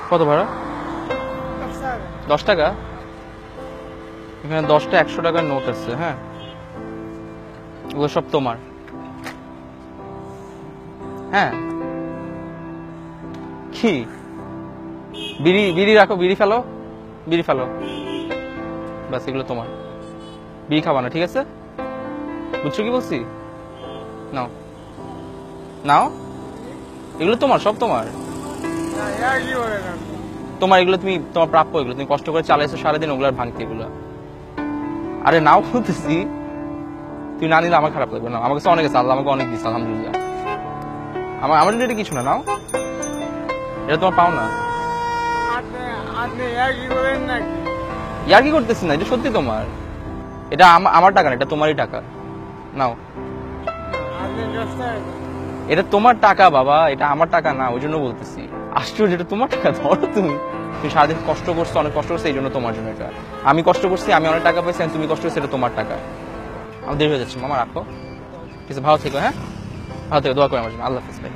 কত ভাড়া? 10 টাকা। এখানে 10টা 100 টাকার নোট আছে। হ্যাঁ, ওগুলো সব তোমার। হ্যাঁ, কি বিড়ি বিড়ি রাখো, বিড়ি ফেলো, বিড়ি ফেলো, ব্যাস এগুলো তোমার। বিড়ি খাবা না, ঠিক আছে? বুঝছো কি বলছি? নাও নাও, এগুলো তোমার, সব তোমার। তোমার এগুলো তুমি, তোমার প্রাপ্য, এগুলো তুমি কষ্ট করে চালাইছো সারাদিন, ওগুলো আর ভাঙতে এগুলো। আরে নাও বলতেছি, তুমি না নিলে আমার খারাপ লাগবে না। আমার কাছে অনেক আছে, আল্লাহ আমাকে অনেক দিচ্ছে, আলহামদুলিল্লাহ। আমার জন্য এটা কিছু না, নাও, এটা তোমার পাও না। ইয়ার কি করতেছি না, এটা সত্যি তোমার। এটা আমার টাকা না, এটা তোমারই টাকা। নাও, এটা তোমার টাকা বাবা, এটা আমার টাকা না, ওই জন্য বলতেছি। আশ্চর্য, এটা তোমার টাকা, ধরো তুমি। তুমি সারাদিন কষ্ট করছো, অনেক কষ্ট করছো, এই জন্য তোমার জন্য এটা। আমি কষ্ট করছি, আমি অনেক টাকা পাইছি, তুমি কষ্ট করছো, এটা তোমার টাকা। আমার দেরি হয়ে যাচ্ছে মামা, রাখো। ঠিক আছে, ভালো থেকো। হ্যাঁ, ভালো থেকো, দোয়া করো আমার জন্য। আল্লাহ হাফেজ ভাই।